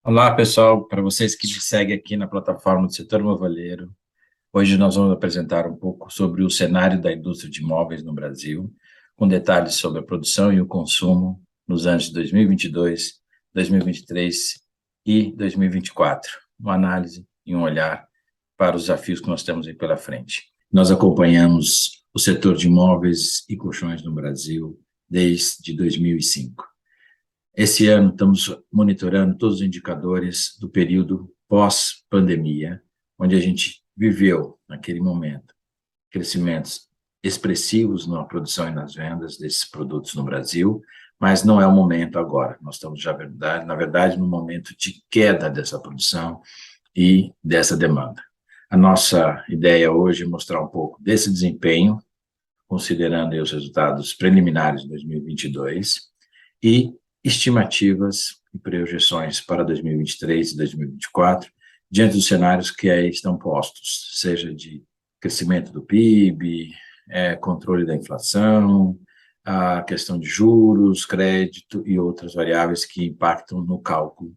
Olá, pessoal. Para vocês que me seguem aqui na plataforma do Setor Moveleiro, hoje nós vamos apresentar um pouco sobre o cenário da indústria de imóveis no Brasil, com detalhes sobre a produção e o consumo nos anos de 2022, 2023 e 2024. Uma análise e um olhar para os desafios que nós temos aí pela frente. Nós acompanhamos o setor de imóveis e colchões no Brasil desde 2005. Esse ano estamos monitorando todos os indicadores do período pós-pandemia, onde a gente viveu, naquele momento, crescimentos expressivos na produção e nas vendas desses produtos no Brasil, mas não é o momento agora. Nós estamos, já, na verdade, no momento de queda dessa produção e dessa demanda. A nossa ideia hoje é mostrar um pouco desse desempenho, considerando aí os resultados preliminares de 2022 e estimativas e projeções para 2023 e 2024, diante dos cenários que aí estão postos, seja de crescimento do PIB, controle da inflação, a questão de juros, crédito e outras variáveis que impactam no cálculo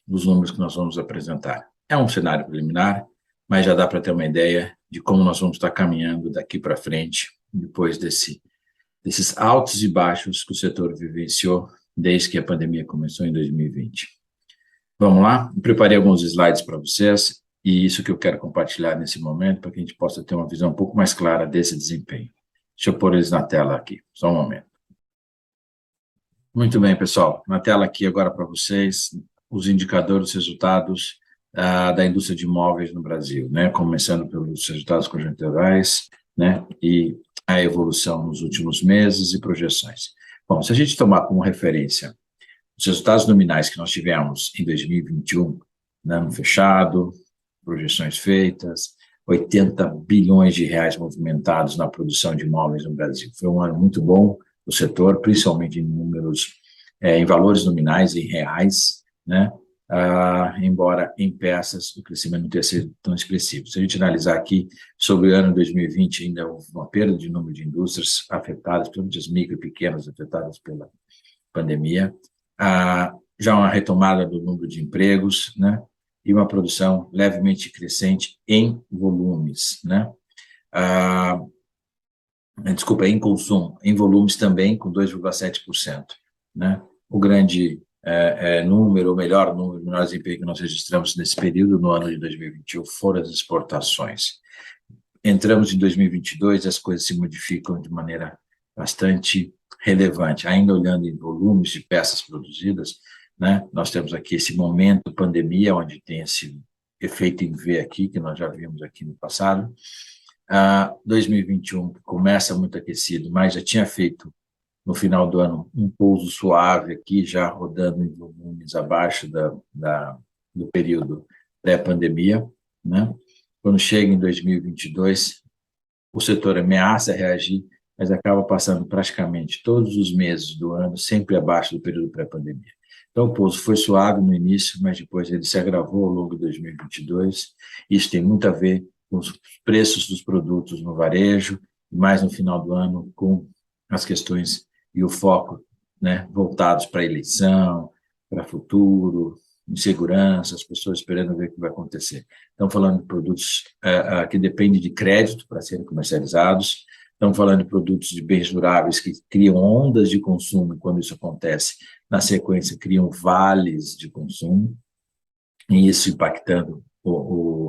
dos números que nós vamos apresentar. É um cenário preliminar, mas já dá para ter uma ideia de como nós vamos estar caminhando daqui para frente, depois desses altos e baixos que o setor vivenciou desde que a pandemia começou em 2020. Vamos lá? Eu preparei alguns slides para vocês e isso que eu quero compartilhar nesse momento para que a gente possa ter uma visão um pouco mais clara desse desempenho. Deixa eu pôr eles na tela aqui, só um momento. Muito bem, pessoal. Na tela aqui agora para vocês, os indicadores, os resultados da indústria de imóveis no Brasil, né? Começando pelos resultados conjunturais, né? E a evolução nos últimos meses e projeções. Bom, se a gente tomar como referência os resultados nominais que nós tivemos em 2021, né, ano fechado, projeções feitas, 80 bilhões de reais movimentados na produção de imóveis no Brasil. Foi um ano muito bom do setor, principalmente em números, em valores nominais, em reais, né? Embora em peças o crescimento não tenha sido tão expressivo. Se a gente analisar aqui sobre o ano 2020, ainda houve uma perda de número de indústrias afetadas, principalmente as micro e pequenas afetadas pela pandemia, já uma retomada do número de empregos, né, e uma produção levemente crescente em volumes, né, desculpa, em consumo, em volumes também com 2,7%, né, o grande número, o melhor número, o menor desempenho que nós registramos nesse período, no ano de 2021, foram as exportações. Entramos em 2022, as coisas se modificam de maneira bastante relevante. Ainda olhando em volumes de peças produzidas, né, nós temos aqui esse momento pandemia, onde tem esse efeito em V aqui, que nós já vimos aqui no passado. 2021 começa muito aquecido, mas já tinha feito, no final do ano, um pouso suave aqui, já rodando em volumes abaixo do período pré-pandemia, né? Quando chega em 2022, o setor ameaça reagir, mas acaba passando praticamente todos os meses do ano sempre abaixo do período pré-pandemia. Então, o pouso foi suave no início, mas depois ele se agravou ao longo de 2022. Isso tem muito a ver com os preços dos produtos no varejo, e mais no final do ano com as questões e o foco, né, voltados para a eleição, para futuro, insegurança, as pessoas esperando ver o que vai acontecer. Estamos falando de produtos que dependem de crédito para serem comercializados, estamos falando de produtos de bens duráveis que criam ondas de consumo, e quando isso acontece, na sequência, criam vales de consumo, e isso impactando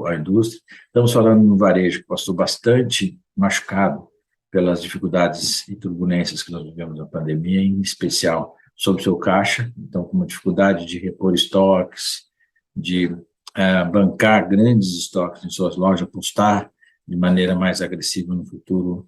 a indústria. Estamos falando no varejo que passou bastante machucado pelas dificuldades e turbulências que nós vivemos na pandemia, em especial sobre o seu caixa, então com uma dificuldade de repor estoques, de bancar grandes estoques em suas lojas, apostar de maneira mais agressiva no futuro,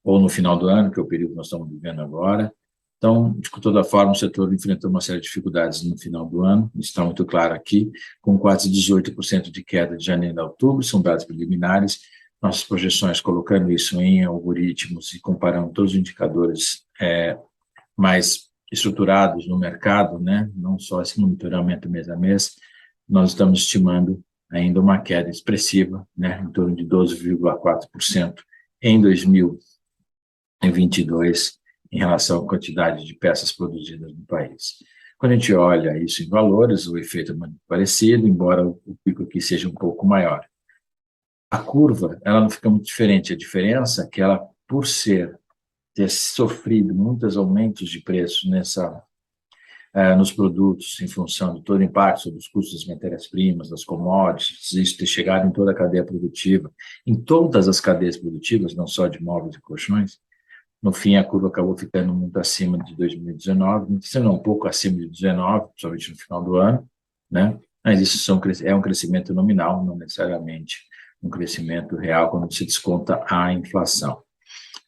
ou no final do ano, que é o período que nós estamos vivendo agora. Então, de toda forma, o setor enfrentou uma série de dificuldades no final do ano, isso está muito claro aqui, com quase 18% de queda de janeiro a outubro, são dados preliminares. Nossas projeções, colocando isso em algoritmos e comparando todos os indicadores mais estruturados no mercado, né, não só esse monitoramento mês a mês, nós estamos estimando ainda uma queda expressiva, né, em torno de 12,4% em 2022, em relação à quantidade de peças produzidas no país. Quando a gente olha isso em valores, o efeito é muito parecido, embora o pico aqui seja um pouco maior. A curva, ela não fica muito diferente. A diferença é que ela, por ter sofrido muitos aumentos de preço nos produtos, em função de todo o impacto sobre os custos das matérias-primas, das commodities, isso ter chegado em toda a cadeia produtiva, em todas as cadeias produtivas, não só de móveis e colchões. No fim, a curva acabou ficando muito acima de 2019, sendo um pouco acima de 2019, principalmente no final do ano, né? Mas isso é um crescimento nominal, não necessariamente um crescimento real quando se desconta a inflação.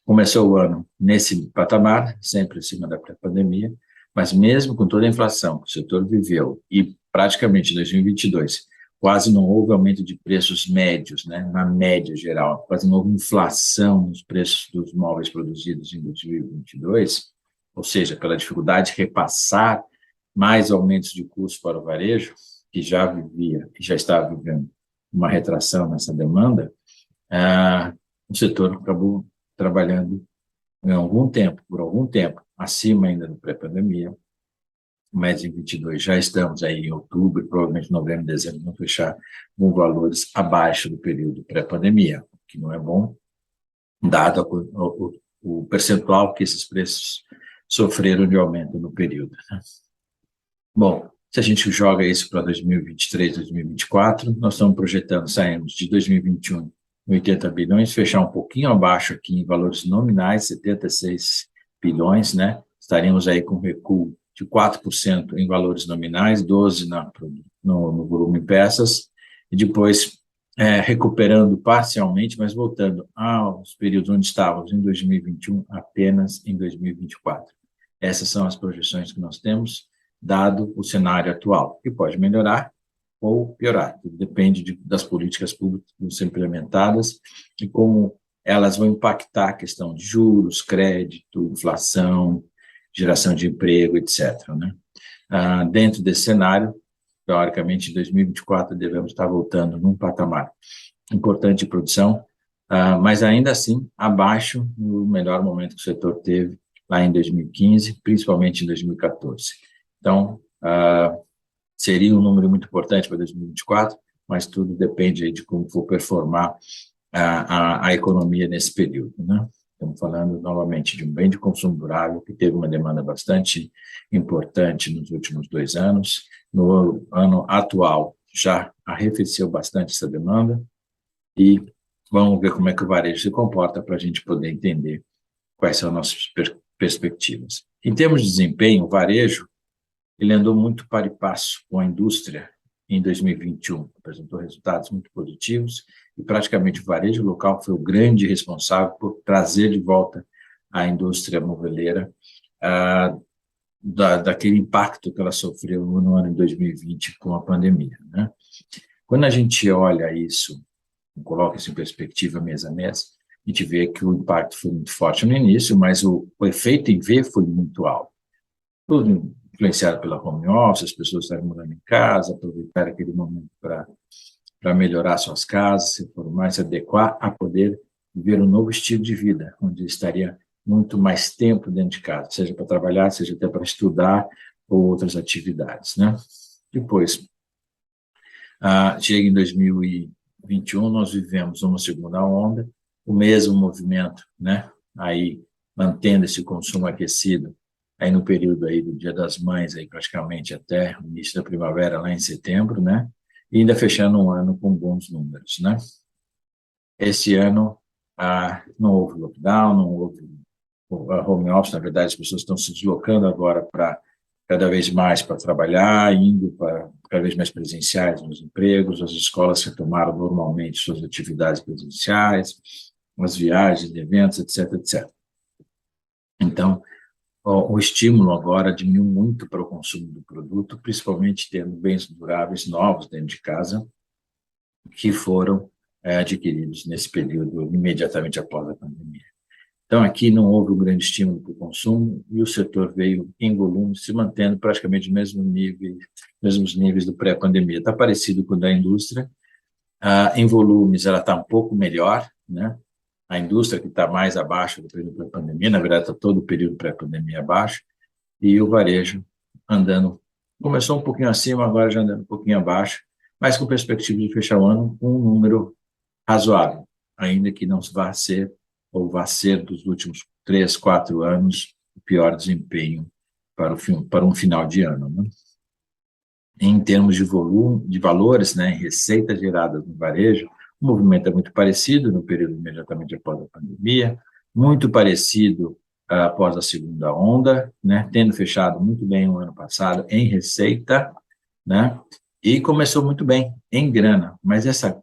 Começou o ano nesse patamar, sempre acima da pré-pandemia, mas mesmo com toda a inflação que o setor viveu, e praticamente em 2022, quase não houve aumento de preços médios, né, na média geral, quase não houve inflação nos preços dos móveis produzidos em 2022, ou seja, pela dificuldade de repassar mais aumentos de custos para o varejo, que já estava vivendo uma retração nessa demanda, o setor acabou trabalhando por algum tempo, acima ainda do pré-pandemia, mas em 22 já estamos aí em outubro, provavelmente novembro, dezembro vão fechar com valores abaixo do período pré-pandemia, o que não é bom, dado o percentual que esses preços sofreram de aumento no período. Bom, se a gente joga isso para 2023, 2024, nós estamos projetando, saímos de 2021 80 bilhões, fechar um pouquinho abaixo aqui em valores nominais, 76 bilhões, né? Estaremos aí com recuo de 4% em valores nominais, 12% no volume em peças, e depois recuperando parcialmente, mas voltando aos períodos onde estávamos em 2021, apenas em 2024. Essas são as projeções que nós temos, dado o cenário atual, que pode melhorar ou piorar. Tudo depende das políticas públicas que vão ser implementadas e como elas vão impactar a questão de juros, crédito, inflação, geração de emprego, etc. Né? Dentro desse cenário, teoricamente, em 2024 devemos estar voltando num patamar importante de produção, mas ainda assim abaixo do melhor momento que o setor teve lá em 2015, principalmente em 2014. Então, seria um número muito importante para 2024, mas tudo depende aí de como for performar a economia nesse período, né? Estamos falando novamente de um bem de consumo durável que teve uma demanda bastante importante nos últimos 2 anos. No ano atual já arrefeceu bastante essa demanda e vamos ver como é que o varejo se comporta para a gente poder entender quais são as nossas perspectivas. Em termos de desempenho, o varejo ele andou muito par e passo com a indústria em 2021, apresentou resultados muito positivos e praticamente o varejo local foi o grande responsável por trazer de volta a indústria moveleira daquele impacto que ela sofreu no ano de 2020 com a pandemia, né? Quando a gente olha isso, coloca isso em perspectiva mês a mês, a gente vê que o impacto foi muito forte no início, mas o efeito em V foi muito alto. Tudo influenciado pela home office, as pessoas estarem morando em casa, aproveitar aquele momento para melhorar suas casas, se formar, se adequar a poder viver um novo estilo de vida, onde estaria muito mais tempo dentro de casa, seja para trabalhar, seja até para estudar ou outras atividades, né? Depois, chega em 2021, nós vivemos uma segunda onda, o mesmo movimento, né? Aí, mantendo esse consumo aquecido, aí no período aí do Dia das Mães, aí praticamente até o início da primavera, lá em setembro, né? E ainda fechando um ano com bons números, né? Esse ano não houve lockdown, não houve home office, na verdade as pessoas estão se deslocando agora para cada vez mais para trabalhar, indo para cada vez mais presenciais nos empregos, as escolas retomaram normalmente suas atividades presenciais, as viagens, eventos, etc, etc. Então, o estímulo agora diminuiu muito para o consumo do produto, principalmente tendo bens duráveis novos dentro de casa, que foram adquiridos nesse período imediatamente após a pandemia. Então, aqui não houve um grande estímulo para o consumo e o setor veio, em volume, se mantendo praticamente nos mesmos níveis do pré-pandemia. Está parecido com o da indústria. Em volumes, ela está um pouco melhor, né? A indústria que está mais abaixo do período pré-pandemia, na verdade, está todo o período pré-pandemia abaixo, e o varejo andando, começou um pouquinho acima, agora já andando um pouquinho abaixo, mas com perspectiva de fechar o ano com um número razoável, ainda que não vá ser, ou vá ser dos últimos 3, 4 anos, o pior desempenho para um final de ano, né? Em termos de volume, de valores, né, em receitas geradas no varejo, o movimento é muito parecido no período imediatamente após a pandemia, muito parecido após a segunda onda, né, tendo fechado muito bem o ano passado em receita, né, e começou muito bem em grana, mas essa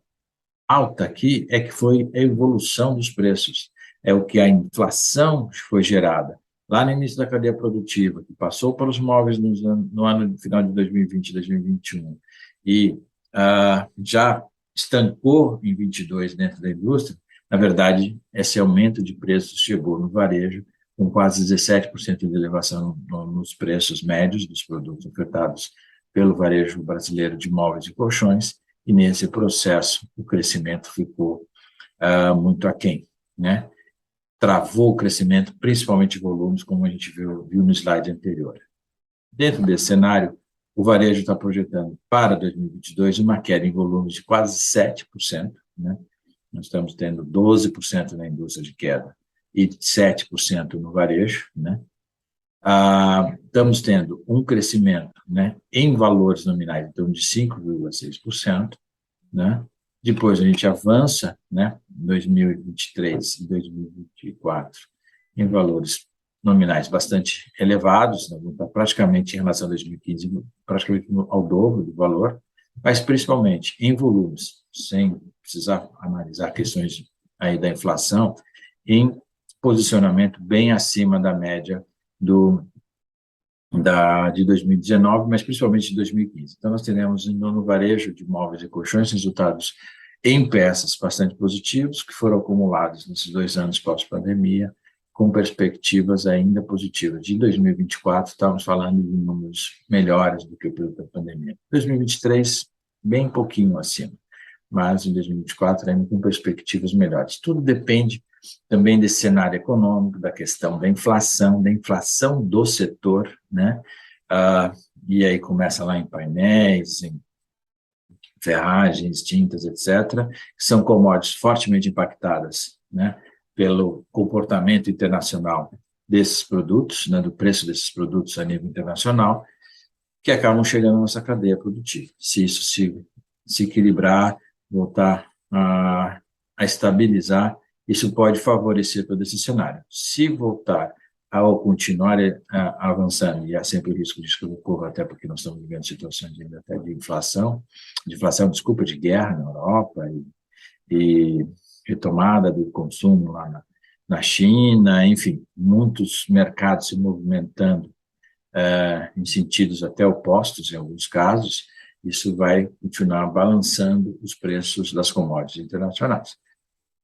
alta aqui é que foi a evolução dos preços, é o que a inflação foi gerada lá no início da cadeia produtiva, que passou para os móveis no ano final de 2020 e 2021, e já estancou em 22 dentro da indústria. Na verdade, esse aumento de preços chegou no varejo, com quase 17% de elevação nos preços médios dos produtos ofertados pelo varejo brasileiro de móveis e colchões, e nesse processo o crescimento ficou muito aquém, né? Travou o crescimento, principalmente volumes, como a gente viu no slide anterior. Dentro desse cenário, o varejo está projetando para 2022 uma queda em volumes de quase 7%, né? Nós estamos tendo 12% na indústria de queda e 7% no varejo, né? Estamos tendo um crescimento, né, em valores nominais, então, de 5,6%, né? Depois a gente avança, né, em 2023 e 2024, em valores nominais bastante elevados, né, praticamente em relação a 2015, praticamente ao dobro do valor, mas principalmente em volumes, sem precisar analisar questões aí da inflação, em posicionamento bem acima da média de 2019, mas principalmente de 2015. Então, nós teremos no varejo de móveis e colchões resultados em peças bastante positivos, que foram acumulados nesses 2 anos pós-pandemia, com perspectivas ainda positivas. De 2024, estamos falando de números melhores do que o período da pandemia. 2023, bem pouquinho acima, mas em 2024 ainda com perspectivas melhores. Tudo depende também desse cenário econômico, da questão da inflação do setor, né? E aí começa lá em painéis, em ferragens, tintas, etc., que são commodities fortemente impactadas, né, pelo comportamento internacional desses produtos, né, do preço desses produtos a nível internacional, que acabam chegando na nossa cadeia produtiva. Se isso se equilibrar, voltar a estabilizar, isso pode favorecer todo esse cenário. Se voltar ao continuar avançando, e há sempre o risco disso que ocorra, até porque nós estamos vivendo situações ainda até de inflação, desculpa, de guerra na Europa, e retomada do consumo lá na China, enfim, muitos mercados se movimentando em sentidos até opostos em alguns casos, isso vai continuar balançando os preços das commodities internacionais.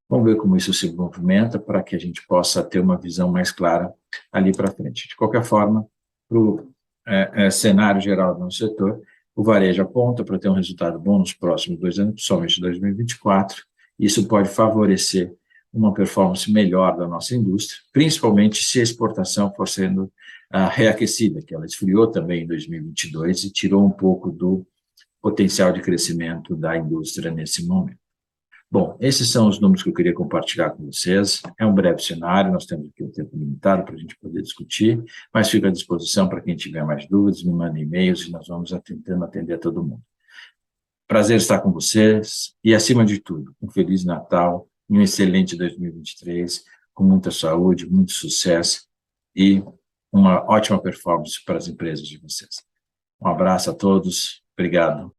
Vamos ver como isso se movimenta para que a gente possa ter uma visão mais clara ali para frente. De qualquer forma, para o cenário geral do nosso setor, o varejo aponta para ter um resultado bom nos próximos 2 anos, principalmente 2024. Isso pode favorecer uma performance melhor da nossa indústria, principalmente se a exportação for sendo reaquecida, que ela esfriou também em 2022 e tirou um pouco do potencial de crescimento da indústria nesse momento. Bom, esses são os números que eu queria compartilhar com vocês. É um breve cenário, nós temos aqui um tempo limitado para a gente poder discutir, mas fico à disposição para quem tiver mais dúvidas, me manda e-mails e nós vamos tentando atender a todo mundo. Prazer estar com vocês e, acima de tudo, um Feliz Natal e um excelente 2023, com muita saúde, muito sucesso e uma ótima performance para as empresas de vocês. Um abraço a todos, obrigado.